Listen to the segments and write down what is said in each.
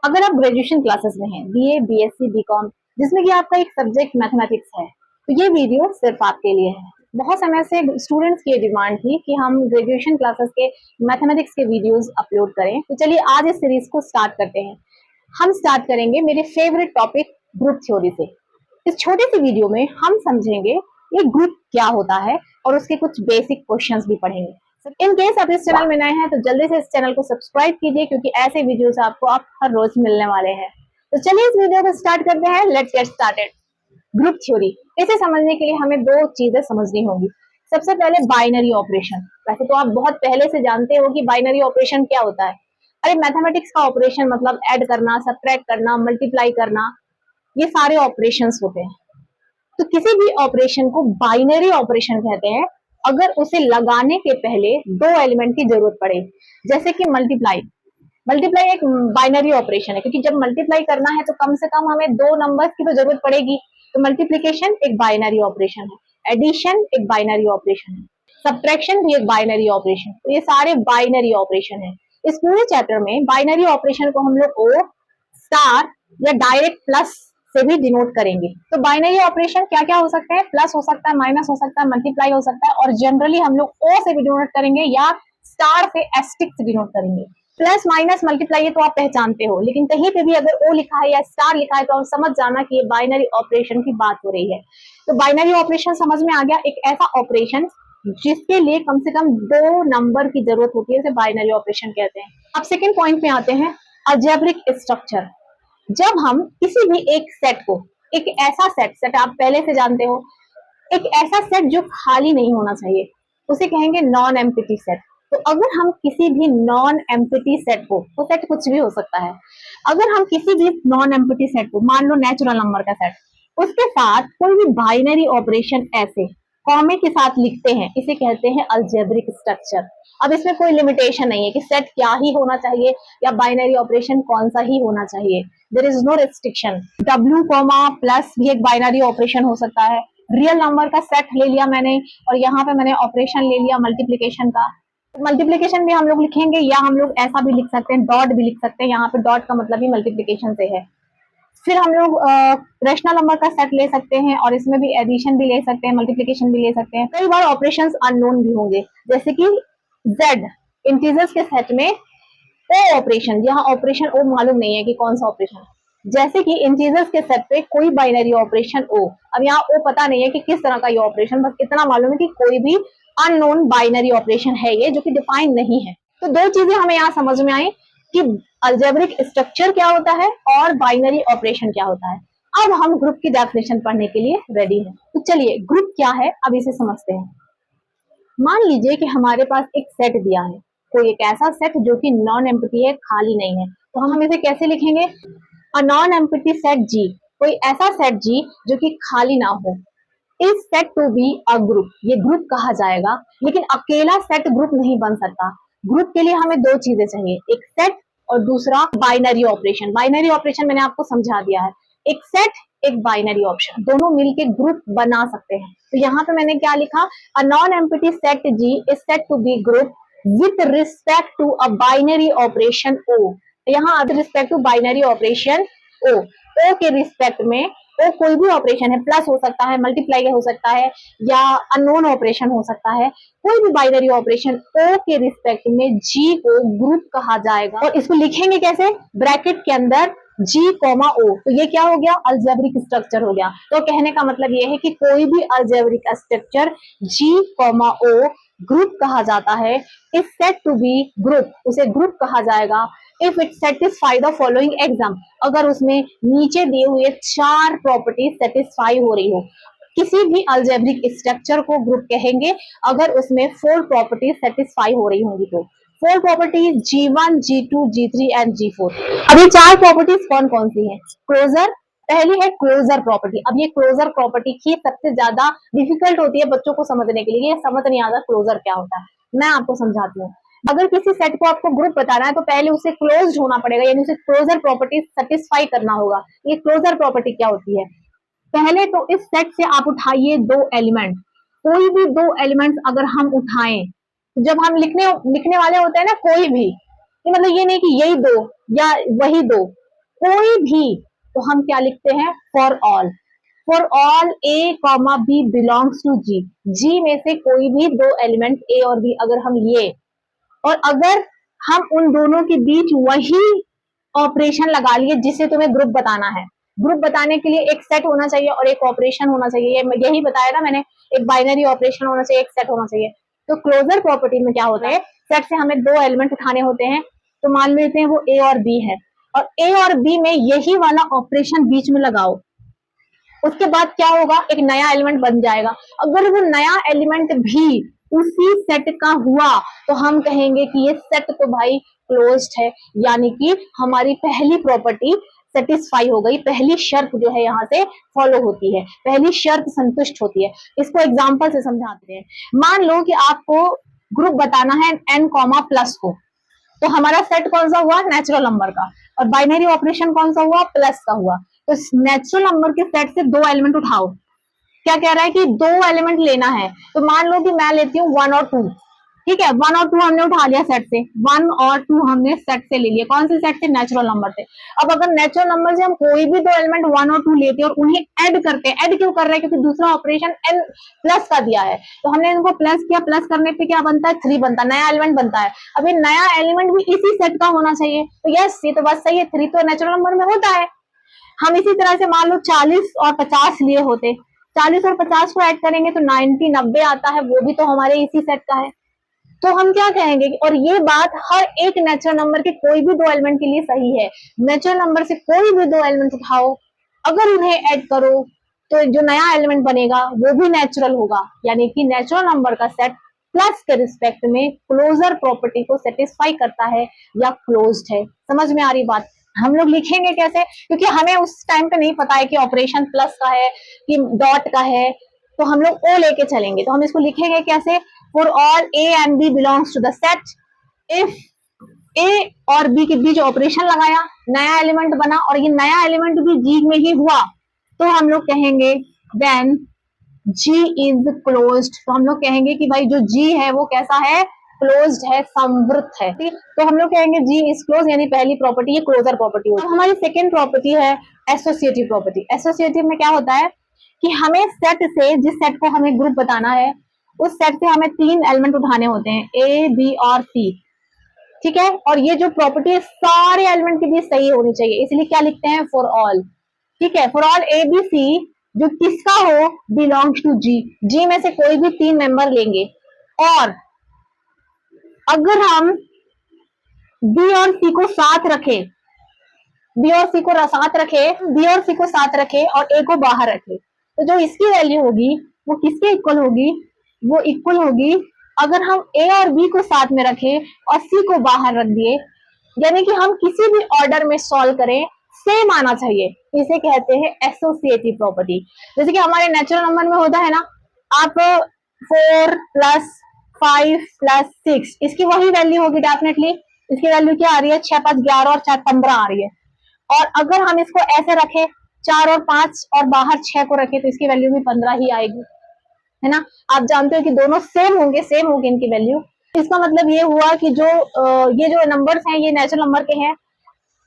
अगर आप graduation classes में हैं, बीए, बीएससी, बीकॉम, जिसमें कि आपका एक सब्जेक्ट मैथमेटिक्स है, तो ये वीडियो सिर्फ आपके लिए है। बहुत समय से स्टूडेंट्स की डिमांड थी कि हम ग्रेजुएशन क्लासेस के मैथमेटिक्स के वीडियोस अपलोड करें, तो चलिए आज इस सीरीज को स्टार्ट करते हैं। हम स्टार्ट करेंगे मेरे फेवरेट टॉपिक ग्रुप थ्योरी से। इस छोटे सी वीडियो में हम समझेंगे ये ग्रुप क्या होता है और उसके कुछ बेसिक क्वेश्चंस भी पढ़ेंगे। इन केस आप इस चैनल में नए हैं तो जल्दी से इस चैनल को सब्सक्राइब कीजिए, क्योंकि ऐसे वीडियोस आपको आप हर रोज मिलने वाले हैं। तो चलिए इस वीडियो को स्टार्ट करते हैं। Let's get started. Group theory, इसे समझने के लिए हमें दो चीजें समझनी होंगी। सबसे पहले बाइनरी ऑपरेशन। वैसे तो आप बहुत पहले से जानते हो कि बाइनरी ऑपरेशन क्या होता है। अरे मैथमेटिक्स का ऑपरेशन मतलब ऐड करना, सब्ट्रैक्ट करना, मल्टीप्लाई करना, ये सारे ऑपरेशंस होते हैं। तो किसी भी ऑपरेशन को बाइनरी ऑपरेशन कहते हैं अगर उसे लगाने के पहले दो एलिमेंट की जरूरत पड़े। जैसे कि मल्टीप्लाई। मल्टीप्लाई एक बाइनरी ऑपरेशन है, क्योंकि जब मल्टीप्लाई करना है तो कम से कम हमें दो नंबर्स की तो जरूरत पड़ेगी। तो मल्टीप्लीकेशन एक बाइनरी ऑपरेशन है, एडिशन एक बाइनरी ऑपरेशन है, सब्ट्रैक्शन भी एक बाइनरी ऑपरेशन। तो ये सारे बाइनरी ऑपरेशन है। इस पूरे चैप्टर में बाइनरी ऑपरेशन को हम लोग ओ स्टार या डायरेक्ट प्लस से भी डिनोट करेंगे। तो बाइनरी ऑपरेशन क्या क्या हो सकते हैं? प्लस हो सकता है, माइनस हो सकता है, मल्टीप्लाई हो सकता है, और जनरली हम लोग ओ से भी डिनोट करेंगे या स्टार से एस्टिक से डिनोट करेंगे। प्लस माइनस मल्टीप्लाई ये तो आप पहचानते हो, लेकिन कहीं पे भी अगर ओ लिखा है या स्टार लिखा है तो आप समझ जाना कि ये बाइनरी ऑपरेशन की बात हो रही है। तो बाइनरी ऑपरेशन समझ में आ गया, एक ऐसा ऑपरेशन जिसके लिए कम से कम दो नंबर की जरूरत होती है, उसे बाइनरी ऑपरेशन कहते हैं। अब सेकेंड पॉइंट में आते हैं, अलजेब्रिक स्ट्रक्चर। जब हम किसी भी एक सेट को, एक ऐसा सेट आप पहले से जानते हो, एक ऐसा सेट जो खाली नहीं होना चाहिए, उसे कहेंगे नॉन एम्प्टी सेट। तो अगर हम किसी भी नॉन एम्प्टी सेट को, वो सेट कुछ भी हो सकता है, अगर हम किसी भी नॉन एम्प्टी सेट को, मान लो नेचुरल नंबर का सेट, उसके साथ कोई भी बाइनरी ऑपरेशन ऐसे कॉमे के साथ लिखते हैं, इसे कहते हैं अलजेब्रिक स्ट्रक्चर। अब इसमें कोई लिमिटेशन नहीं है कि सेट क्या ही होना चाहिए या बाइनरी ऑपरेशन कौन सा ही होना चाहिए। There is no restriction. W comma plus भी एक बाइनरी ऑपरेशन हो सकता है। रियल नंबर का सेट ले लिया मैंने और यहाँ पे मैंने ऑपरेशन ले लिया मल्टीप्लीकेशन का। मल्टीप्लीकेशन भी हम लोग लिखेंगे या हम लोग ऐसा भी लिख सकते हैं, डॉट भी लिख सकते हैं। यहाँ पे डॉट का मतलब ही मल्टीप्लीकेशन से है। फिर हम लोग रैशनल नंबर का सेट ले सकते हैं और इसमें भी एडिशन भी ले सकते हैं, मल्टीप्लीकेशन भी ले सकते हैं। कई बार ऑपरेशंस अननोन भी होंगे, जैसे कि जेड इंटीजर्स के सेट में ओ ऑपरेशन, यहाँ ऑपरेशन ओ मालूम नहीं है कि कौन सा ऑपरेशन, जैसे कि इंटीजर्स के सेट पे कोई बाइनरी ऑपरेशन ओ। अब यहाँ ओ पता नहीं है कि किस तरह का ये ऑपरेशन, बस इतना मालूम है कि कोई भी अननोन बाइनरी ऑपरेशन है ये, जो कि डिफाइन नहीं है। तो दो चीजें हमें यहाँ समझ में आई कि अलजेब्रिक स्ट्रक्चर क्या होता है और बाइनरी ऑपरेशन क्या होता है। अब हम ग्रुप की डेफिनेशन पढ़ने के लिए रेडी हैं। तो चलिए ग्रुप क्या है अब इसे समझते हैं। मान लीजिए कि हमारे पास एक सेट दिया है, कोई एक ऐसा सेट जो कि नॉन एम्प्टी है, खाली नहीं है, तो हम इसे कैसे लिखेंगे? A non empty set G, कोई ऐसा सेट जी जो कि खाली ना हो, is set to be a group, ये ग्रुप कहा जाएगा। लेकिन अकेला सेट ग्रुप नहीं बन सकता। ग्रुप के लिए हमें दो चीजें चाहिए, एक सेट और दूसरा बाइनरी ऑपरेशन। बाइनरी ऑपरेशन मैंने आपको समझा दिया है, एक सेट एक बाइनरी ऑप्शन, दोनों मिलके ग्रुप बना सकते हैं। तो यहाँ पे मैंने क्या लिखा? A non empty set G is set to be group with respect to a binary operation O. यहाँ with respect to binary operation O, O के रिस्पेक्ट में, ओ कोई भी ऑपरेशन है, प्लस हो सकता है, मल्टीप्लाई हो सकता है, या अननोन ऑपरेशन हो सकता है, कोई भी बाइनरी ऑपरेशन ओ के रिस्पेक्ट में जी को ग्रुप कहा जाएगा। और इसको लिखेंगे कैसे? ब्रैकेट के अंदर जी कॉमा ओ। तो ये क्या हो गया? अलजेब्रिक स्ट्रक्चर हो गया। तो कहने का मतलब ये है कि कोई भी algebraic structure G comma O group कहा जाता है। Is set to be group, उसे ग्रुप कहा जाएगा if it satisfy the following exam, अगर उसमें नीचे दिए हुए चार प्रॉपर्टी सेटिस्फाई हो रही हो। किसी भी अलजेब्रिक स्ट्रक्चर को ग्रुप कहेंगे अगर उसमें फोर प्रॉपर्टी सेटिस्फाई हो रही होंगी। तो four property G1, G2, G3 and G4। अब ये चार प्रॉपर्टीज कौन कौन सी हैं? क्लोजर, पहली है क्लोजर प्रॉपर्टी। अब ये क्लोजर प्रॉपर्टी ही सबसे ज्यादा डिफिकल्ट होती है बच्चों को समझने के लिए, ये समझ नहीं आता क्लोजर क्या होता है। मैं आपको समझाती हूँ। अगर किसी सेट को आपको ग्रुप बताना है तो पहले उसे क्लोज्ड होना पड़ेगा, यानी उसे क्लोजर प्रॉपर्टी सेटिस्फाई करना होगा। ये क्लोजर प्रॉपर्टी क्या होती है? पहले तो इस सेट से आप उठाइए दो एलिमेंट, कोई भी दो एलिमेंट अगर हम उठाएं, तो जब हम लिखने लिखने वाले होते हैं ना, कोई भी, कि मतलब ये नहीं कि यही दो या वही दो, कोई भी, तो हम क्या लिखते हैं, for all. For all A comma B belongs to G, G में से कोई भी दो एलिमेंट ए और बी अगर हम लिए, और अगर हम उन दोनों के बीच वही ऑपरेशन लगा लिए जिसे तुम्हें ग्रुप बताना है। ग्रुप बताने के लिए एक सेट होना चाहिए और एक ऑपरेशन होना चाहिए, यही बताया ना मैंने, एक बाइनरी ऑपरेशन होना चाहिए, एक सेट होना चाहिए। तो क्लोजर प्रॉपर्टी में क्या होता है, सेट से हमें दो एलिमेंट उठाने होते हैं, तो मान लेते हैं वो ए और बी है, और ए और बी में यही वाला ऑपरेशन बीच में लगाओ, उसके बाद क्या होगा, एक नया एलिमेंट बन जाएगा। अगर वो नया एलिमेंट भी उसी सेट का हुआ तो हम कहेंगे कि ये सेट तो भाई क्लोज्ड है, यानी कि हमारी पहली प्रॉपर्टी सेटिस्फाई हो गई, पहली शर्त जो है यहाँ से फॉलो होती है, पहली शर्त संतुष्ट होती है। इसको एग्जांपल से समझाते हैं। मान लो कि आपको ग्रुप बताना है n कॉमा प्लस को, तो हमारा सेट कौन सा हुआ, नेचुरल नंबर का, और बाइनरी ऑपरेशन कौन सा हुआ, प्लस का हुआ। तो नेचुरल नंबर के सेट से दो एलिमेंट उठाओ, क्या कह रहा है कि दो एलिमेंट लेना है, तो मान लो कि मैं लेती हूँ 1 और 2, ठीक है, 1 और 2 हमने उठा लिया सेट से, 1 और 2 हमने सेट से ले लिया, कौन से सेट से, नेचुरल नंबर से। अब अगर नेचुरल नंबर से हम कोई भी दो एलिमेंट 1 और 2 लेते हैं और उन्हें ऐड करते हैं, ऐड क्यों कर रहे हैं, क्योंकि दूसरा ऑपरेशन n प्लस का दिया है, तो हमने इनको प्लस किया, प्लस करने पे क्या बनता है, 3 बनता है, नया एलिमेंट बनता है। अब ये नया एलिमेंट भी इसी सेट का होना चाहिए, तो यस ये तो बात सही है, 3 तो नेचुरल नंबर में होता है। हम इसी तरह से मान लो 40 और 50 लिए होते, 40 और 50 को ऐड करेंगे तो 90 आता है, वो भी तो हमारे इसी सेट का है। तो हम क्या कहेंगे, और ये बात हर एक नेचुरल नंबर के कोई भी दो एलिमेंट के लिए सही है। नेचुरल नंबर से कोई भी दो एलिमेंट उठाओ, अगर उन्हें ऐड करो तो जो नया एलिमेंट बनेगा वो भी नेचुरल होगा, यानी कि नेचुरल नंबर का सेट प्लस के रिस्पेक्ट में क्लोजर प्रॉपर्टी को सेटिस्फाई करता है या क्लोज्ड है। समझ में आ रही बात। हम लोग लिखेंगे कैसे, क्योंकि हमें उस टाइम पे नहीं पता है कि ऑपरेशन प्लस का है कि डॉट का है, तो हम लोग ओ लेके चलेंगे। तो हम इसको लिखेंगे कैसे, for all A and B belongs to the set, if A और बी के बीच ऑपरेशन लगाया, नया एलिमेंट बना और ये नया एलिमेंट भी जी में ही हुआ, तो हम लोग कहेंगे देन जी इज क्लोज्ड। तो हम लोग कहेंगे कि भाई जो जी है वो कैसा है, क्लोज्ड है, संवृत है। तो हम लोग कहेंगे जी इज क्लोज, यानी पहली प्रॉपर्टी ये क्लोजर प्रॉपर्टी होती है। हमारी सेकेंड प्रॉपर्टी है एसोसिएटिव प्रॉपर्टी। एसोसिएटिव में क्या होता है कि हमें सेट से, जिस सेट को हमें ग्रुप बताना है, उस सेट से हमें 3 एलिमेंट उठाने होते हैं, ए बी और सी, ठीक है। और ये जो प्रॉपर्टी है सारे एलिमेंट के बीच सही होनी चाहिए, इसलिए क्या लिखते हैं, फॉर ऑल, ठीक है। For all A B C जो किसका हो, बिलोंग्स टू जी, जी में से कोई भी 3 मेंबर लेंगे, और अगर हम बी और सी को साथ रखें, बी और सी को साथ रखे, बी और सी को साथ रखे और ए को बाहर रखे, तो जो इसकी वैल्यू होगी वो किसके इक्वल होगी, वो इक्वल होगी अगर हम ए और बी को साथ में रखें और सी को बाहर रख दिए, यानी कि हम किसी भी ऑर्डर में सॉल्व करें सेम आना चाहिए, इसे कहते हैं एसोसिएटिव प्रॉपर्टी। जैसे कि हमारे नेचुरल नंबर में होता है ना, आप 4 प्लस 5 प्लस 6, इसकी वही वैल्यू होगी डेफिनेटली। इसकी वैल्यू क्या आ रही है, 6 5 11 और 4 15 आ रही है। और अगर हम इसको ऐसे रखें 4 और 5 और बाहर 6 को रखें तो इसकी वैल्यू भी 15 ही आएगी, है ना। आप जानते हो कि दोनों सेम होंगे, सेम होगी इनकी वैल्यू। इसका मतलब ये हुआ कि जो ये जो नंबर्स हैं ये नेचुरल नंबर के हैं।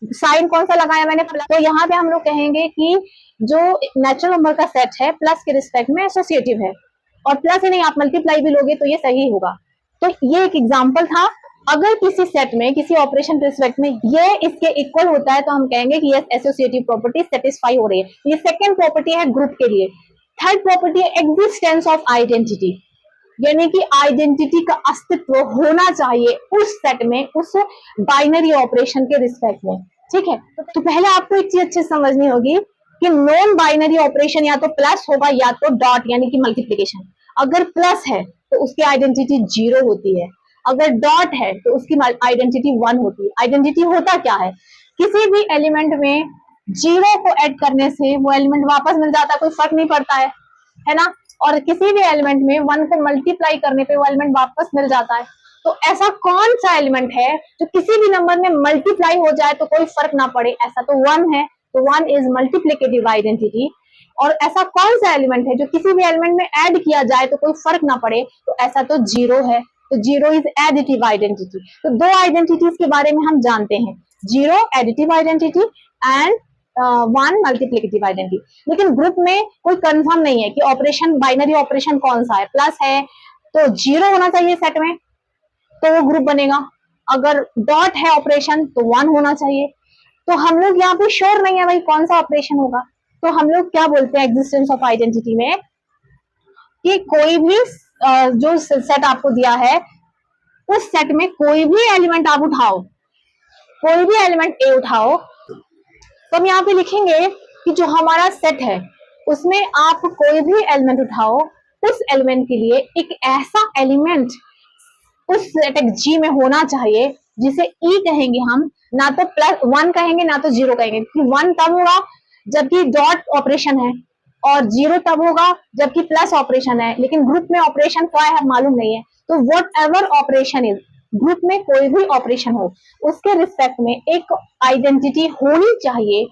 साइन कौन सा लगाया मैंने, प्लस। तो यहाँ पे हम लोग कहेंगे कि जो नेचुरल नंबर का सेट है प्लस के रिस्पेक्ट में एसोसिएटिव है, और प्लस ही नहीं आप मल्टीप्लाई भी लोगे तो ये सही होगा। तो ये एक एग्जाम्पल था। अगर किसी सेट में किसी ऑपरेशन के रिस्पेक्ट में ये इसके इक्वल होता है तो हम कहेंगे कि यस एसोसिएटिव प्रॉपर्टी सेटिस्फाई हो रही है। ये सेकेंड प्रॉपर्टी है ग्रुप के लिए। थर्ड प्रॉपर्टी है एग्जिस्टेंस ऑफ आइडेंटिटी, यानी कि आइडेंटिटी का अस्तित्व होना चाहिए उस सेट में, उस बाइनरी ऑपरेशन के रिस्पेक्ट में, ठीक है। तो पहले आपको एक चीज अच्छे समझनी होगी कि नॉन बाइनरी ऑपरेशन या तो प्लस होगा या तो डॉट, यानी कि मल्टीप्लीकेशन। अगर प्लस है तो उसकी आइडेंटिटी 0 होती है, अगर डॉट है तो उसकी आइडेंटिटी 1 होती है। आइडेंटिटी होता क्या है, किसी भी एलिमेंट में 0 को ऐड करने से वो एलिमेंट वापस मिल जाता है, कोई फर्क नहीं पड़ता है ना। और किसी भी एलिमेंट में 1 को मल्टीप्लाई करने पे वो एलिमेंट वापस मिल जाता है। तो ऐसा कौन सा एलिमेंट है जो किसी भी नंबर में मल्टीप्लाई हो जाए तो कोई फर्क ना पड़े, ऐसा तो 1 है। तो 1 इज मल्टीप्लिकेटिव आइडेंटिटी। और ऐसा कौन सा एलिमेंट है जो किसी भी एलिमेंट में ऐड किया जाए तो कोई फर्क ना पड़े, तो ऐसा तो 0 है। तो 0 इज एडिटिव आइडेंटिटी। तो 2 आइडेंटिटीज के बारे में हम जानते हैं। Zero additive identity and 1 multiplicative identity. लेकिन ग्रुप में कोई कंफर्म नहीं है कि ऑपरेशन बाइनरी ऑपरेशन कौन सा है, प्लस है तो जीरो होना चाहिए सेट में तो वो ग्रुप बनेगा, अगर डॉट है ऑपरेशन तो 1 होना चाहिए। तो हम लोग यहाँ पे श्योर नहीं है भाई कौन सा ऑपरेशन होगा, तो हम लोग क्या बोलते हैं एग्जिस्टेंस ऑफ आइडेंटिटी में कि कोई भी जो सेट आपको दिया है उस सेट में कोई भी एलिमेंट आप उठाओ, कोई भी एलिमेंट ए उठाओ, तो हम यहाँ पे लिखेंगे कि जो हमारा सेट है उसमें आप कोई भी एलिमेंट उठाओ, उस एलिमेंट के लिए एक ऐसा एलिमेंट उस सेट जी में होना चाहिए जिसे ई कहेंगे हम, ना तो प्लस 1 कहेंगे ना तो 0 कहेंगे, क्योंकि 1 तब होगा जबकि डॉट ऑपरेशन है और 0 तब होगा जबकि प्लस ऑपरेशन है। लेकिन ग्रुप में ऑपरेशन क्या है मालूम नहीं है, तो what ever operation is, group में कोई भी ऑपरेशन हो उसके रिस्पेक्ट में एक आइडेंटिटी होनी चाहिए।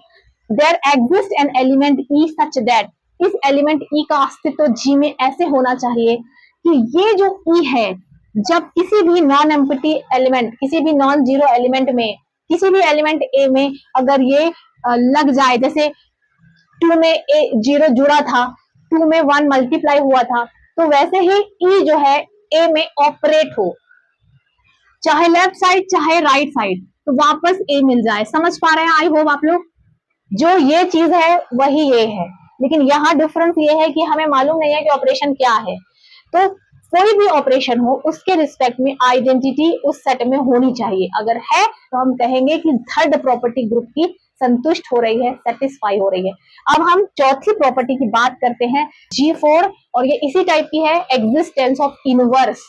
There exist an element E such that, इस एलिमेंट ई का अस्तित्व जी में ऐसे होना चाहिए कि ये जो ई है जब किसी भी नॉन एम्प्टी एलिमेंट, किसी भी नॉन जीरो एलिमेंट में, किसी भी एलिमेंट ए में अगर ये लग जाए, जैसे 2 में ए 0 जुड़ा था, 2 में 1 मल्टीप्लाई हुआ था, तो वैसे ही ई जो है ए में ऑपरेट हो, चाहे लेफ्ट साइड चाहे राइट साइड, तो वापस ए मिल जाए। समझ पा रहे हैं आई होप आप लोग, जो ये चीज है वही ये है, लेकिन यहाँ डिफरेंस ये है कि हमें मालूम नहीं है कि ऑपरेशन क्या है। तो कोई भी ऑपरेशन हो उसके रिस्पेक्ट में आइडेंटिटी उस सेट में होनी चाहिए, अगर है तो हम कहेंगे कि थर्ड प्रॉपर्टी ग्रुप की संतुष्ट हो रही है, सेटिस्फाई हो रही है। अब हम चौथी प्रॉपर्टी की बात करते हैं G4, और ये इसी टाइप की है, existence of inverse.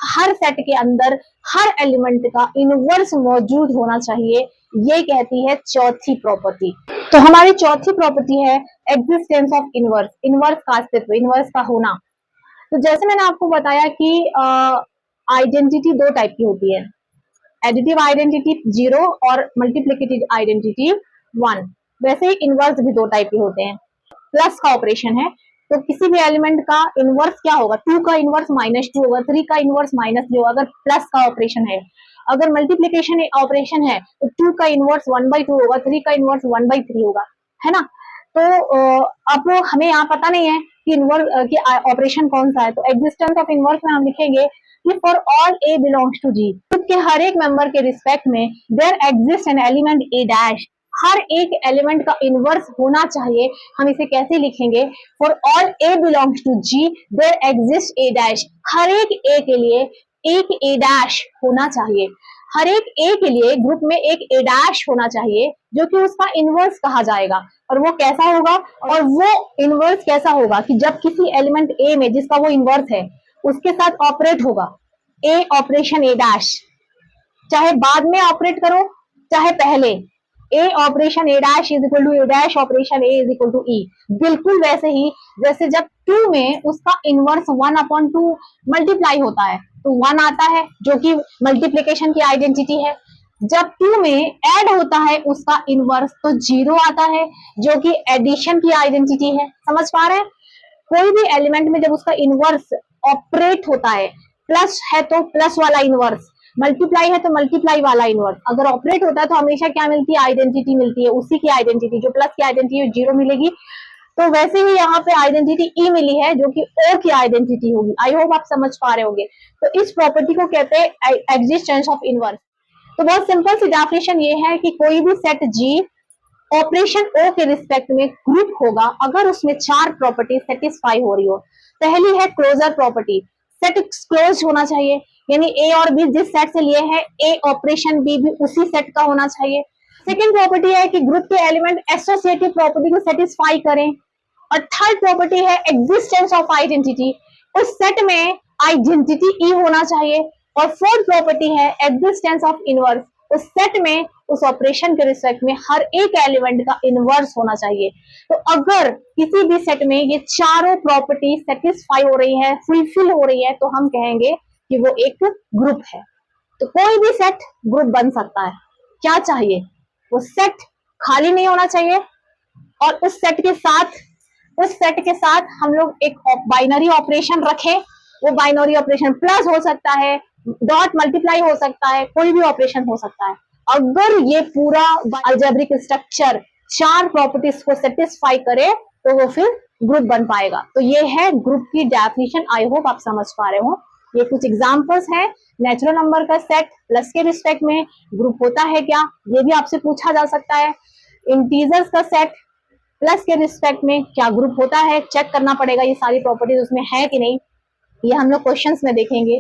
Her set के अंदर हर एलिमेंट का इनवर्स मौजूद होना चाहिए, ये कहती है चौथी प्रॉपर्टी। तो हमारी चौथी प्रॉपर्टी है एग्जिस्टेंस ऑफ इनवर्स, इनवर्स का अस्तित्व, इनवर्स का होना। तो जैसे मैंने आपको बताया कि आइडेंटिटी दो टाइप की होती है, एडिटिव आइडेंटिटी 0 और मल्टीप्लिकेटिव आइडेंटिटी 1। वैसे ही इनवर्स भी दो टाइप के होते हैं। प्लस का ऑपरेशन है तो किसी भी एलिमेंट का इनवर्स क्या होगा, 2 का इनवर्स -2 होगा, 3 का इनवर्स -3 होगा अगर प्लस का ऑपरेशन है। अगर मल्टीप्लिकेशन ऑपरेशन है तो 2 का इनवर्स 1/2 होगा, 3 का इनवर्स 1/3 होगा, है ना। तो अब हमें यहाँ पता नहीं है कि इनवर्स की ऑपरेशन कौन सा है, तो एग्जिस्टेंस ऑफ इनवर्स में हम लिखेंगे कि for all A belongs to G, के हर एक मेंबर के रिस्पेक्ट में there exist an element A dash, हर एक एलिमेंट का इनवर्स होना चाहिए। हम इसे कैसे लिखेंगे, for all A belongs to G there exist A dash, हर एक ए के लिए एक ए डैश होना चाहिए, हर एक ए के लिए ग्रुप में एक ए डैश होना चाहिए जो कि उसका इनवर्स कहा जाएगा। और वो कैसा होगा, और वो इनवर्स कैसा होगा कि जब किसी एलिमेंट ए में जिसका वो इनवर्स है उसके साथ ऑपरेट होगा ए ऑपरेशन ए डैश, चाहे बाद में ऑपरेट करो चाहे पहले, A operation A dash is equal to A dash operation A is equal to E. बिल्कुल वैसे ही जैसे जब 2 में उसका इनवर्स 1/2 मल्टीप्लाई होता है तो 1 आता है जो कि मल्टीप्लिकेशन की आइडेंटिटी है, जब 2 में ऐड होता है उसका इनवर्स तो 0 आता है जो कि एडिशन की आइडेंटिटी है। समझ पा रहे हैं, कोई भी एलिमेंट में जब उसका इनवर्स ऑपरेट होता है, प्लस है तो प्लस वाला इनवर्स, मल्टीप्लाई है तो मल्टीप्लाई वाला इनवर्स, अगर ऑपरेट होता है तो हमेशा क्या मिलती है, आइडेंटिटी मिलती है, उसी की आइडेंटिटी, जो प्लस की आइडेंटिटी 0 मिलेगी। तो वैसे ही यहाँ पे आइडेंटिटी ई मिली है जो कि ओ की आइडेंटिटी होगी। आई होप आप समझ पा रहे होंगे। तो इस प्रॉपर्टी को कहते हैं एग्जिस्टेंस ऑफ इनवर्स। तो बहुत सिंपल सी डेफिनेशन ये है कि कोई भी सेट जी ऑपरेशन ओ के रिस्पेक्ट में ग्रुप होगा अगर उसमें 4 प्रॉपर्टी सेटिस्फाई हो रही हो। पहली है क्लोजर प्रॉपर्टी, सेट क्लोज होना चाहिए, यानी ए और बी जिस सेट से लिए हैं ए ऑपरेशन बी भी उसी सेट का होना चाहिए। सेकंड प्रॉपर्टी है कि ग्रुप के एलिमेंट एसोसिएटिव प्रॉपर्टी को सेटिस्फाई करें। और थर्ड प्रॉपर्टी है एग्जिस्टेंस ऑफ आइडेंटिटी, उस सेट में आइडेंटिटी ई होना चाहिए। और फोर्थ प्रॉपर्टी है एग्जिस्टेंस ऑफ इनवर्स, उस सेट में उस ऑपरेशन के रिस्पेक्ट में हर एक एलिमेंट का इनवर्स होना चाहिए। तो अगर किसी भी सेट में ये चारों प्रॉपर्टी सेटिस्फाई हो रही है, फुलफिल हो रही है, तो हम कहेंगे कि वो एक ग्रुप है। तो कोई भी सेट ग्रुप बन सकता है, क्या चाहिए, वो सेट खाली नहीं होना चाहिए और उस सेट के साथ हम लोग एक बाइनरी ऑपरेशन रखें। वो बाइनरी ऑपरेशन प्लस हो सकता है, डॉट मल्टीप्लाई हो सकता है, कोई भी ऑपरेशन हो सकता है, अगर ये पूरा अलजेब्रिक स्ट्रक्चर 4 प्रॉपर्टीज को सेटिस्फाई करे तो वो फिर ग्रुप बन पाएगा। तो ये है ग्रुप की डेफिनेशन। आई होप आप समझ पा रहे हो। ये कुछ एग्जांपल्स हैं। नेचुरल नंबर का सेट प्लस के रिस्पेक्ट में ग्रुप होता है क्या, ये भी आपसे पूछा जा सकता है। इंटीजर्स का सेट प्लस के रिस्पेक्ट में क्या ग्रुप होता है, चेक करना पड़ेगा ये सारी प्रॉपर्टीज उसमें है कि नहीं, ये हम लोग क्वेश्चंस में देखेंगे।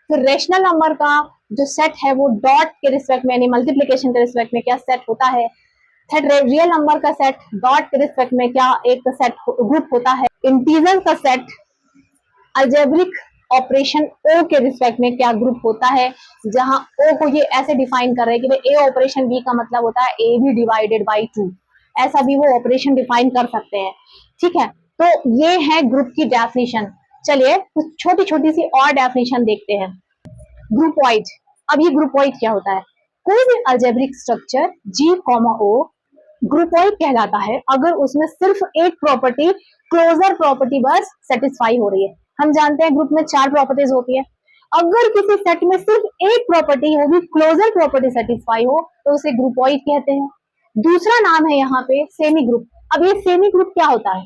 फिर रेशनल नंबर का जो सेट है वो डॉट के रिस्पेक्ट में यानी मल्टीप्लिकेशन के रिस्पेक्ट में क्या सेट होता है। थर्ड, रियल नंबर का सेट डॉट के रिस्पेक्ट में क्या एक सेट ग्रुप होता है। इंटीजर का सेट अलजेब्रिक ऑपरेशन ओ के रिस्पेक्ट में क्या ग्रुप होता है, जहां ओ को ये ऐसे डिफाइन कर रहे हैं कि भाई ए ऑपरेशन बी का मतलब होता है ए बी डिवाइडेड बाई 2, ऐसा भी वो ऑपरेशन डिफाइन कर सकते हैं। ठीक है, तो ये है ग्रुप की डेफिनेशन। चलिए कुछ छोटी छोटी सी और डेफिनेशन देखते हैं। ग्रुपॉइड। अब ये ग्रुपॉइड क्या होता है, कोई भी अलजेब्रिक स्ट्रक्चर G, O ग्रुपॉइड कहलाता है अगर उसमें सिर्फ एक प्रॉपर्टी क्लोजर प्रॉपर्टी बस सेटिस्फाई हो रही है। हम जानते हैं ग्रुप में 4 प्रॉपर्टीज होती है, अगर किसी सेट में सिर्फ एक प्रॉपर्टी वो भी क्लोजर प्रॉपर्टी सेटिस्फाई हो तो उसे ग्रुपॉइड कहते हैं। दूसरा नाम है यहाँ पे सेमी ग्रुप। अब ये सेमी ग्रुप क्या होता है,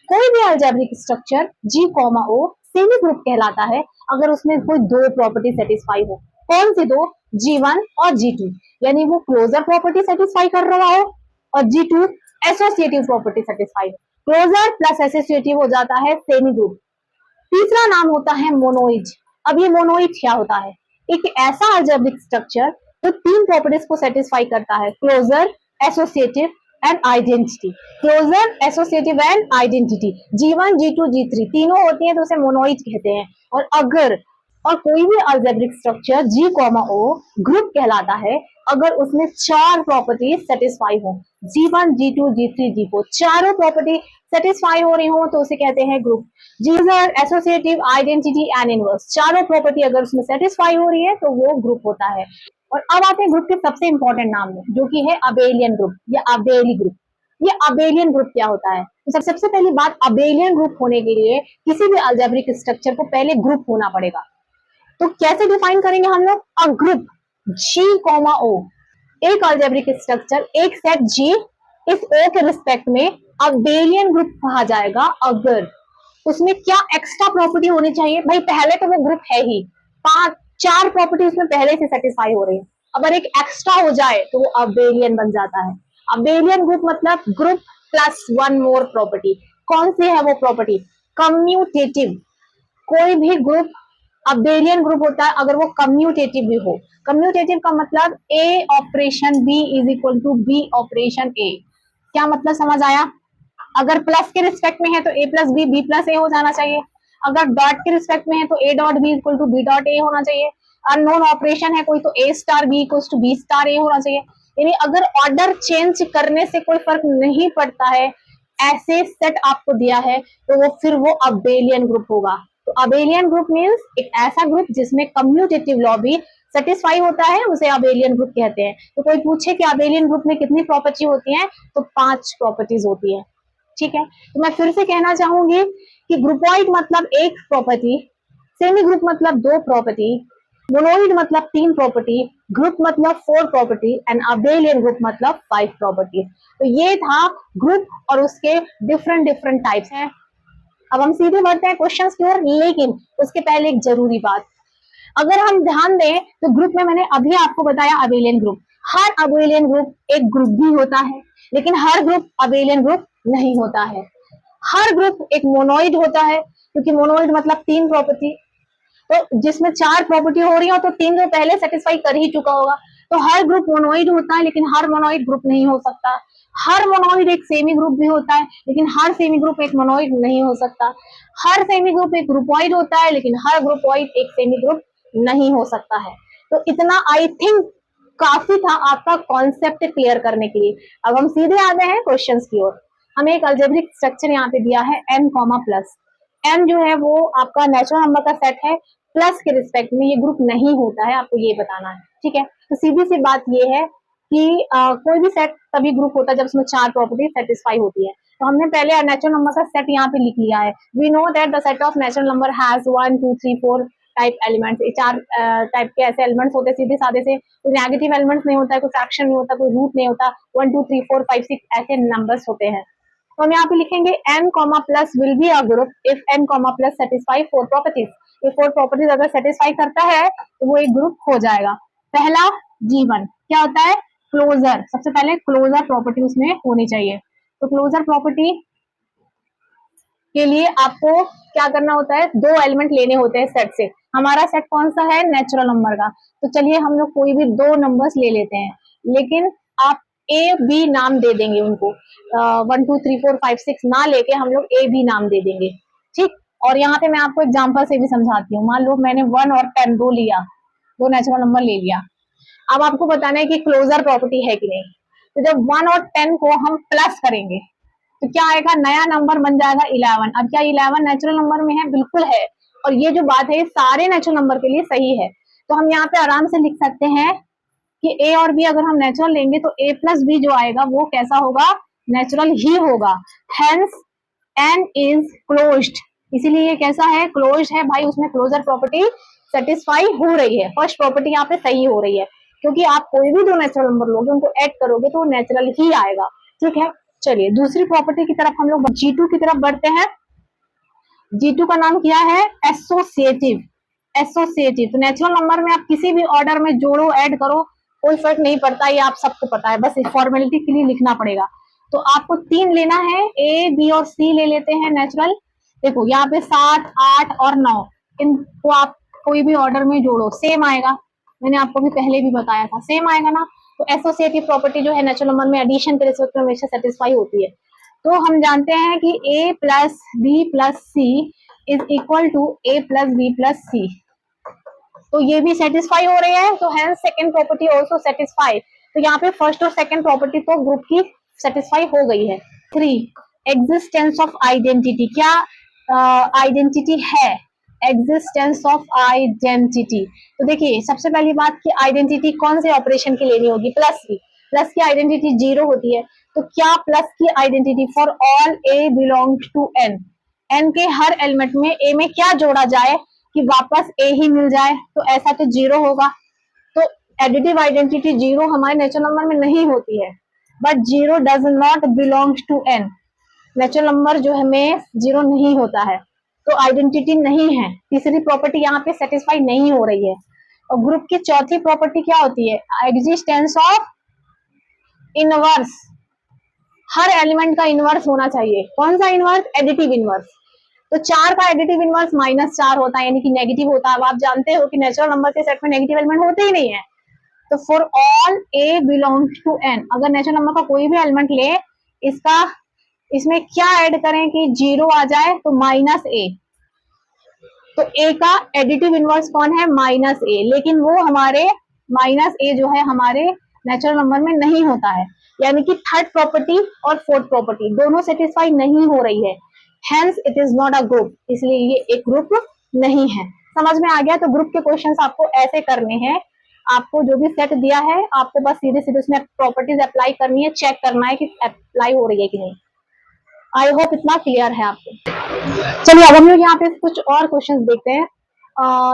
कोई भी algebraic structure G, O semi group कहलाता है अगर उसमें कोई 2 प्रॉपर्टी सेटिस्फाई हो। कौन सी 2, G1 और G2, यानी वो क्लोजर प्रॉपर्टी सेटिस्फाई कर रहा हो और G2 associative property satisfy. Closure plus associative हो जाता है सेमी ग्रुप। तीसरा नाम होता है मोनोइड। अब ये मोनोइड क्या होता है, एक ऐसा अलजेब्रिक स्ट्रक्चर जो 3 प्रॉपर्टीज को सेटिस्फाई करता है, closure, associative and identity. Closure, associative and identity, G1, G2, G3 तीनों होती है तो उसे मोनोइड कहते हैं। और अगर और कोई भी algebraic structure G, O group कहलाता है अगर उसमें 4 प्रॉपर्टी सेटिस्फाई हो, G1, G2, G3, G4 चारों प्रॉपर्टी सेटिस्फाई हो रही हो तो उसे कहते हैं ग्रुप। जीजर, एसोसिएटिव, आइडेंटिटी एंड इनवर्स चारों प्रॉपर्टी अगर उसमें सेटिस्फाई हो रही है तो वो ग्रुप होता है। और अब आते हैं ग्रुप के सबसे इंपॉर्टेंट नाम में जो कि है अबेलियन ग्रुप या अबेली ग्रुप। ये अबेलियन ग्रुप क्या होता है, तो सबसे पहली बात, अबेलियन ग्रुप होने के लिए किसी भी अलजेब्रिक स्ट्रक्चर को पहले ग्रुप होना पड़ेगा। तो कैसे डिफाइन करेंगे हम लोग, अ ग्रुप G, O एक अलजेब्रिक स्ट्रक्चर एक सेट G इस O के रिस्पेक्ट में अबेलियन ग्रुप कहा जाएगा अगर उसमें क्या एक्स्ट्रा प्रॉपर्टी होनी चाहिए। भाई पहले तो वो ग्रुप है ही, 4 प्रॉपर्टी उसमें पहले से सेटिस्फाई हो रही है, अगर एक एक्स्ट्रा हो जाए तो वो अबेलियन बन जाता है। अबेलियन ग्रुप मतलब ग्रुप प्लस 1 मोर प्रॉपर्टी। कौन सी है वो प्रॉपर्टी, कम्यूटेटिव। कोई भी ग्रुप अबेलियन ग्रुप होता है अगर वो कम्यूटेटिव भी हो। कम्यूटेटिव का मतलब A operation B is equal to B operation A. क्या मतलब समझ आया, अगर प्लस के रिस्पेक्ट में है तो ए प्लस बी, बी प्लस ए हो जाना चाहिए। अगर डॉट के रिस्पेक्ट में है तो A dot B equal to B dot A होना चाहिए। अननोन ऑपरेशन है कोई तो A star B equal to B star A होना चाहिए। यानी अगर ऑर्डर चेंज करने से कोई फर्क नहीं पड़ता है, ऐसे सेट आपको दिया है तो वो फिर वो अबेलियन ग्रुप होगा। तो अबेलियन ग्रुप मीन्स एक ऐसा ग्रुप जिसमें कम्यूटेटिव लॉ भी सेटिस्फाई होता है, उसे अबेलियन ग्रुप कहते हैं। तो कोई पूछे कि अबेलियन ग्रुप में कितनी प्रॉपर्टी होती है, तो 5 प्रॉपर्टीज होती है। ठीक है, तो मैं फिर से कहना चाहूंगी कि ग्रुपॉइड मतलब एक प्रॉपर्टी, सेमी ग्रुप मतलब 2 प्रॉपर्टी, मोनोइड मतलब 3 प्रॉपर्टी, ग्रुप मतलब 4 प्रॉपर्टी एंड अबेलियन ग्रुप मतलब 5 प्रॉपर्टी। तो ये था ग्रुप और उसके डिफरेंट टाइप्स हैं। अब हम सीधे बढ़ते हैं क्वेश्चंस की ओर, लेकिन उसके पहले एक जरूरी बात, अगर हम ध्यान दें तो ग्रुप में मैंने अभी आपको बताया अबेलियन ग्रुप, हर अबेलियन ग्रुप एक ग्रुप भी होता है लेकिन हर ग्रुप अबेलियन ग्रुप नहीं होता है। हर ग्रुप एक मोनोइड होता है क्योंकि मोनोइड मतलब 3 प्रॉपर्टी, तो जिसमें 4 प्रॉपर्टी हो रही हो तो 3 तो पहले सेटिस्फाई कर ही चुका होगा। तो हर ग्रुप मोनोइड होता है लेकिन हर मोनोइड ग्रुप नहीं हो सकता। हर मोनोइड एक सेमी ग्रुप भी होता है लेकिन हर सेमी ग्रुप एक मोनोइड नहीं हो सकता। हर सेमी ग्रुप एक ग्रुपॉइड होता है लेकिन हर ग्रुपॉइड एक सेमी ग्रुप नहीं हो सकता है। तो इतना आई थिंक काफी था आपका कॉन्सेप्ट क्लियर करने के लिए। अब हम सीधे आ गए हैं क्वेश्चंस की ओर। हमें एक अलजेब्रिक स्ट्रक्चर यहाँ पे दिया है n, प्लस। n जो है वो आपका नेचुरल नंबर का सेट है, प्लस के रिस्पेक्ट में ये ग्रुप नहीं होता है, आपको ये बताना है। ठीक है, तो सीधी सी बात ये है कि कोई भी सेट तभी ग्रुप होता है जब उसमें 4 प्रॉपर्टी सेटिस्फाई होती है। तो हमने पहले नेचुरल नंबर का सेट यहाँ पे लिख लिया है। We know that the set of natural number has 1 2 3 4 type elements, चार टाइप के ऐसे एलिमेंट्स होते हैं सीधे साधे से, कोई नेगेटिव एलिमेंट्स नहीं होता है, कोई फ्रैक्शन नहीं होता, कोई रूट नहीं होता, 1 2 3 4 5 6 ऐसे नंबर्स होते हैं। तो हम यहाँ पे लिखेंगे n comma plus will be a group if n comma plus satisfy 4 properties. ये 4 प्रॉपर्टीज अगर सेटिस्फाई करता है तो वो एक ग्रुप हो जाएगा। पहला G1 क्या होता है, क्लोजर। सबसे पहले क्लोजर प्रॉपर्टी उसमें होनी चाहिए। तो क्लोजर प्रॉपर्टी के लिए आपको क्या करना होता है, दो एलिमेंट लेने होते हैं सेट से। हमारा सेट कौन सा है, नेचुरल नंबर का। तो चलिए हम लोग कोई भी दो नंबर्स ले लेते हैं, लेकिन आप ए बी नाम दे देंगे उनको, 1 2 3 4 5 6 ना लेके हम लोग ए बी नाम दे देंगे, ठीक। और यहाँ पे मैं आपको एग्जाम्पल से भी समझाती हूँ। मान लो मैंने 1 और 10 दो लिया, दो नेचुरल नंबर ले लिया। अब आपको बताना है कि क्लोजर प्रॉपर्टी है कि नहीं। तो जब 1 और 10 को हम प्लस करेंगे तो क्या आएगा, नया नंबर बन जाएगा 11। अब क्या 11 नेचुरल नंबर में है, बिल्कुल है। और ये जो बात है ये सारे नेचुरल नंबर के लिए सही है। तो हम यहाँ पे आराम से लिख सकते हैं कि ए और बी अगर हम नेचुरल लेंगे तो ए प्लस बी जो आएगा वो कैसा होगा, नेचुरल ही होगा। हेंस एन इज क्लोज्ड, इसीलिए ये कैसा है, क्लोज्ड है भाई। उसमें क्लोजर प्रॉपर्टी सेटिस्फाई हो रही है, फर्स्ट प्रॉपर्टी यहाँ पे सही हो रही है, क्योंकि आप कोई भी दो नेचुरल नंबर लोगे उनको ऐड करोगे तो नेचुरल ही आएगा, ठीक है। चलिए दूसरी प्रॉपर्टी की तरफ हम लोग G2 की तरफ बढ़ते हैं। G2 का नाम क्या है, एसोसिएटिव। एसोसिएटिव तो नेचुरल नंबर में आप किसी भी ऑर्डर में जोड़ो ऐड करो कोई फर्क नहीं पड़ता, ये आप सबको पता है, बस फॉर्मेलिटी के लिए लिखना पड़ेगा। तो आपको 3 लेना है, ए बी और सी ले लेते हैं नेचुरल। देखो यहाँ पे 7 8 और 9, इनको आप कोई भी ऑर्डर में जोड़ो सेम आएगा। मैंने आपको भी पहले भी बताया था, सेम आएगा ना। तो एसोसिएटिव प्रॉपर्टी जो है नेचुरल नंबर में एडिशन के रिस्पेक्ट में हमेशा सेटिस्फाई होती है। तो हम जानते हैं कि a plus B plus C is equal to a plus B plus C, तो ये भी सेटिस्फाई हो रही है। तो hence second property also satisfy. तो यहाँ पे फर्स्ट और सेकंड प्रॉपर्टी तो ग्रुप की सेटिस्फाई हो गई है। 3 एग्जिस्टेंस ऑफ आइडेंटिटी, क्या आइडेंटिटी है, एग्जिस्टेंस ऑफ आइडेंटिटी। तो देखिए सबसे पहली बात कि आइडेंटिटी कौन से ऑपरेशन की लेनी होगी, प्लस की। प्लस की आइडेंटिटी 0 होती है। तो क्या प्लस की identity for all A belongs to N, N के हर एलिमेंट में ए में क्या जोड़ा जाए कि वापस ए ही मिल जाए, तो ऐसा तो 0 होगा। तो एडिटिव आइडेंटिटी 0 हमारे नेचुरल नंबर में नहीं होती है, but 0 does not belongs to N. Natural number जो हमें 0 नहीं होता है, तो आइडेंटिटी नहीं है। तीसरी प्रॉपर्टी यहाँ पे सेटिस्फाई नहीं हो रही है। और ग्रुप की चौथी प्रॉपर्टी क्या होती है, existence of inverse. Her element का इनवर्स होना चाहिए। कौन सा इनवर्स, एडिटिव इनवर्स। तो 4 का एडिटिव इनवर्स -4 होता है, यानी कि नेगेटिव होता है। अब आप जानते हो कि नेचुरल नंबर के सेट में नेगेटिव एलिमेंट होते ही नहीं है। तो for all A belongs to N, अगर नेचुरल नंबर का कोई भी एलिमेंट ले, इसका इसमें क्या ऐड करें कि 0 आ जाए, तो -a। तो a का एडिटिव इनवर्स कौन है, -a, लेकिन वो हमारे -a जो है हमारे नेचुरल नंबर में नहीं होता है। यानी कि थर्ड प्रॉपर्टी और फोर्थ प्रॉपर्टी दोनों सेटिस्फाई नहीं हो रही है। Hence it is not a group, इसलिए ये एक ग्रुप नहीं है। समझ में आ गया। तो ग्रुप के क्वेश्चंस आपको ऐसे करने हैं। आपको जो भी सेट दिया है आपको बस सीधे सीधे उसमें प्रॉपर्टीज अप्लाई करनी है, चेक करना है कि अप्लाई हो रही है कि नहीं। आई होप इतना क्लियर है आपको। चलिए अब हम लोग यहाँ पे कुछ और क्वेश्चंस देखते हैं।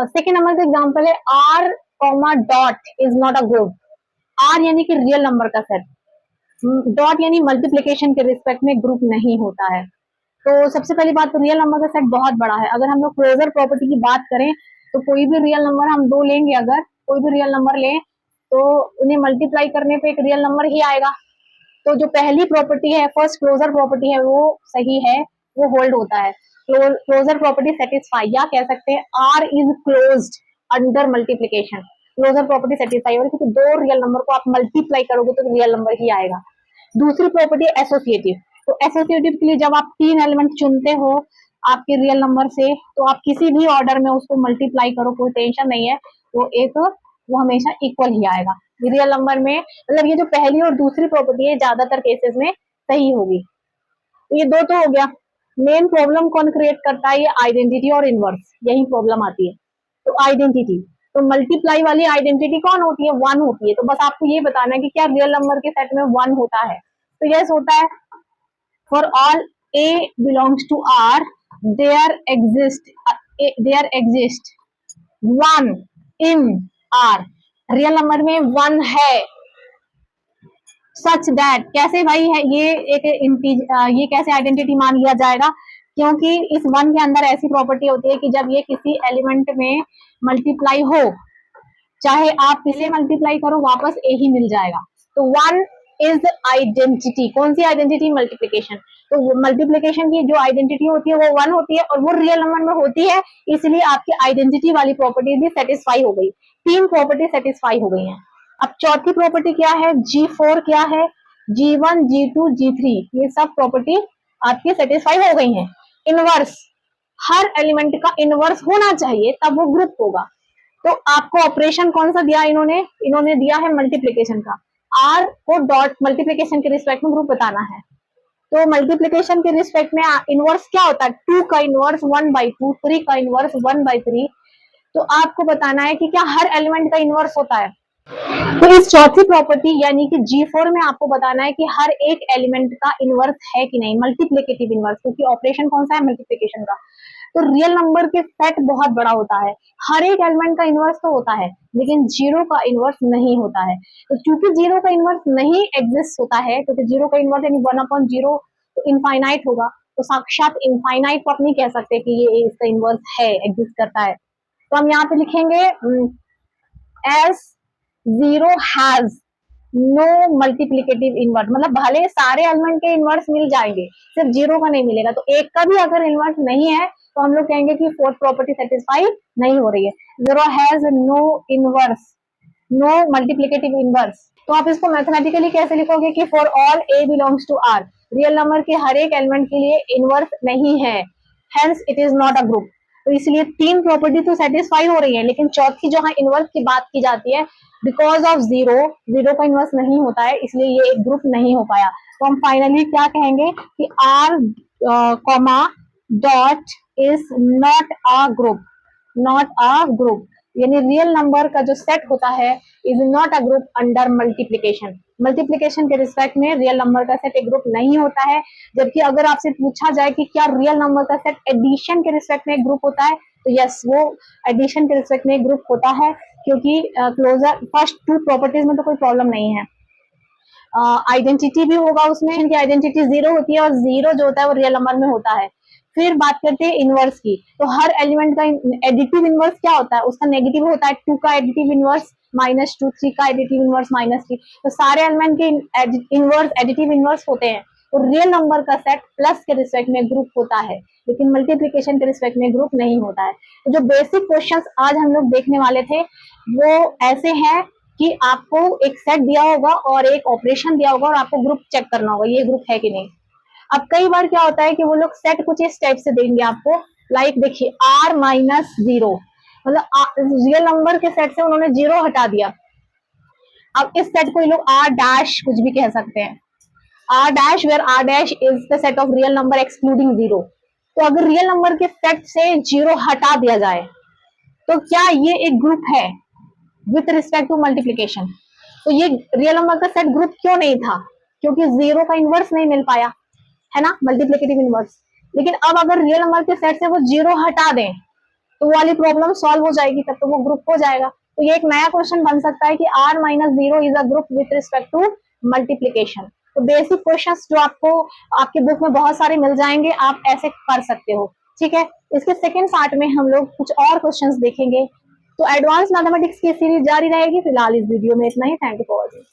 सेकेंड नंबर का एग्जांपल है R comma dot is not a group. R यानी कि रियल नंबर का सेट, डॉट यानी मल्टीप्लीकेशन के रिस्पेक्ट में ग्रुप नहीं होता है। तो सबसे पहली बात तो रियल नंबर का सेट बहुत बड़ा है। अगर हम लोग क्लोजर प्रॉपर्टी की बात करें तो कोई भी रियल नंबर हम दो लेंगे, अगर कोई भी रियल नंबर लें तो उन्हें मल्टीप्लाई करने पे एक रियल नंबर ही आएगा। तो जो पहली प्रॉपर्टी है, फर्स्ट क्लोजर प्रॉपर्टी है, वो सही है, वो होल्ड होता है। क्लोजर प्रॉपर्टी सेटिस्फाई, या कह सकते हैं R is closed under multiplication. Closure property satisfy हो रही है क्योंकि दो रियल नंबर को आप मल्टीप्लाई करोगे तो रियल नंबर ही आएगा। दूसरी प्रॉपर्टी एसोसिएटिव। तो एसोसिएटिव के लिए जब आप 3 एलिमेंट चुनते हो आपके रियल नंबर से, तो आप किसी भी ऑर्डर में उसको मल्टीप्लाई करो, कोई टेंशन नहीं है, वो हमेशा इक्वल ही आएगा रियल नंबर में। मतलब ये जो पहली और दूसरी प्रॉपर्टी है ज्यादातर केसेस में सही होगी। ये दो तो हो गया। मेन प्रॉब्लम कौन क्रिएट करता है, ये आइडेंटिटी और इनवर्स, यही प्रॉब्लम आती है। तो आइडेंटिटी, तो मल्टीप्लाई वाली आइडेंटिटी कौन होती है, 1 होती है। तो बस आपको ये बताना है कि क्या रियल नंबर के सेट में 1 होता है, तो यस होता है। For all a belongs to r, there exist 1 in R, real number में 1 है, सच दैट, कैसे भाई है ये एक ये कैसे आइडेंटिटी मान लिया जाएगा, क्योंकि इस 1 के अंदर ऐसी प्रॉपर्टी होती है कि जब ये किसी एलिमेंट में मल्टीप्लाई हो, चाहे आप इसे मल्टीप्लाई करो वापस ए ही मिल जाएगा। तो 1 इज आइडेंटिटी, कौन सी आइडेंटिटी? मल्टीप्लीकेशन। तो मल्टीप्लीकेशन की जो आइडेंटिटी होती है वो 1 होती है और वो रियल नंबर में होती है, इसलिए आपकी आइडेंटिटी वाली प्रॉपर्टी भी सेटिस्फाई हो गई, 3 प्रॉपर्टी सेटिस्फाई हो गई हैं। अब चौथी प्रॉपर्टी क्या है? G4 क्या है? G1, G2, G3, ये सब प्रॉपर्टी आपकी सेटिस्फाई हो गई हैं। इनवर्स, हर एलिमेंट का इनवर्स होना चाहिए तब वो ग्रुप होगा। तो आपको ऑपरेशन कौन सा दिया इन्होंने दिया है मल्टीप्लीकेशन का। आर को डॉट मल्टीप्लीकेशन के रिस्पेक्ट में ग्रुप बताना है। तो मल्टीप्लीकेशन के रिस्पेक्ट में इनवर्स क्या होता है? 2 का इनवर्स 1/2, 3 का इनवर्स 1/3। तो आपको बताना है कि क्या हर एलिमेंट का इनवर्स होता है। तो इस चौथी प्रॉपर्टी यानी कि G4 में आपको बताना है कि हर एक एलिमेंट का इनवर्स है कि नहीं, मल्टीप्लिकेटिव इनवर्स, क्योंकि ऑपरेशन कौन सा है? मल्टीप्लिकेशन का। तो रियल नंबर के सेट बहुत बड़ा होता है, हर एक एलिमेंट का इनवर्स तो होता है लेकिन जीरो का इनवर्स नहीं होता है। तो क्योंकि जीरो का इनवर्स नहीं एग्जिस्ट होता है, क्योंकि जीरो का इनवर्स यानी 1/0 तो इनफाइनाइट होगा, तो साक्षात इनफाइनाइट को आप नहीं कह सकते कि ये इसका इनवर्स है, एग्जिस्ट करता है। तो हम यहाँ पे लिखेंगे as zero has no multiplicative inverse, मतलब भले सारे एलिमेंट के इनवर्स मिल जाएंगे, सिर्फ जीरो का नहीं मिलेगा। तो एक का भी अगर इनवर्स नहीं है तो हम लोग कहेंगे कि फोर्थ प्रॉपर्टी सेटिस्फाई नहीं हो रही है। Zero has no inverse, no multiplicative inverse. तो आप इसको मैथमेटिकली कैसे लिखोगे कि for all A belongs to R, real number के हर एक एलिमेंट के लिए इनवर्स नहीं है, hence it is not a group. तो इसलिए 3 प्रॉपर्टी तो सेटिस्फाई हो रही है, लेकिन चौथी जहां इनवर्स की बात की जाती है, बिकॉज ऑफ जीरो का इनवर्स नहीं होता है, इसलिए ये एक ग्रुप नहीं हो पाया। तो हम फाइनली क्या कहेंगे कि are comma dot is not a group, not a group, यानी रियल नंबर का जो सेट होता है is not a group under multiplication. Multiplication के रिस्पेक्ट में रियल नंबर का सेट एक ग्रुप नहीं होता है। जबकि अगर आपसे पूछा जाए कि क्या रियल नंबर का सेट एडिशन के रिस्पेक्ट में एक ग्रुप होता है, तो यस, वो एडिशन के रिस्पेक्ट में एक ग्रुप होता है, क्योंकि क्लोजर फर्स्ट 2 प्रॉपर्टीज में तो कोई प्रॉब्लम नहीं है। आइडेंटिटी भी होगा उसमें, इनकी आइडेंटिटी 0 होती है और 0 जो होता है वो रियल नंबर में होता है। फिर बात करते हैं इनवर्स की, तो हर एलिमेंट का एडिटिव इनवर्स क्या होता है? उसका नेगेटिव होता है, 2 का एडिटिव इनवर्स -2, 3 का एडिटिव इनवर्स -3। तो सारे एलिमेंट के इनवर्स एडिटिव इनवर्स होते हैं। तो रियल नंबर का सेट प्लस के रिस्पेक्ट में ग्रुप होता है, लेकिन मल्टीप्लीकेशन के रिस्पेक्ट में ग्रुप नहीं होता है। तो जो बेसिक क्वेश्चंस आज हम लोग देखने वाले थे वो ऐसे हैं कि आपको एक सेट दिया होगा और एक ऑपरेशन दिया होगा और आपको ग्रुप चेक करना होगा ये ग्रुप है कि नहीं। अब कई बार क्या होता है कि वो लोग सेट कुछ इस टाइप से देंगे आपको, लाइक देखिए R-0, मतलब रियल नंबर के सेट से उन्होंने 0 हटा दिया। अब इस सेट को ये लोग R' कुछ भी कह सकते हैं, R' where R' is the set of real number excluding 0। तो अगर रियल नंबर के सेट से 0 हटा दिया जाए तो क्या ये एक ग्रुप है विथ रिस्पेक्ट टू मल्टीप्लीकेशन? तो ये रियल नंबर का सेट ग्रुप क्यों नहीं था? क्योंकि 0 का इनवर्स नहीं मिल पाया, है ना, मल्टीप्लिकेटिव इनवर्स। लेकिन अब अगर रियल नंबर के सेट से वो 0 हटा दें तो वो वाली प्रॉब्लम सॉल्व हो जाएगी, तब तो वो ग्रुप हो जाएगा। तो ये एक नया क्वेश्चन बन सकता है कि R-0 is a group with respect to multiplication. तो बेसिक क्वेश्चंस जो आपको आपके बुक में बहुत सारे मिल जाएंगे, आप ऐसे कर सकते हो, ठीक है। इसके सेकेंड पार्ट में हम लोग कुछ और क्वेश्चंस देखेंगे। तो एडवांस मैथमेटिक्स की सीरीज जारी रहेगी। फिलहाल इस वीडियो में इतना ही। Thank you for watching.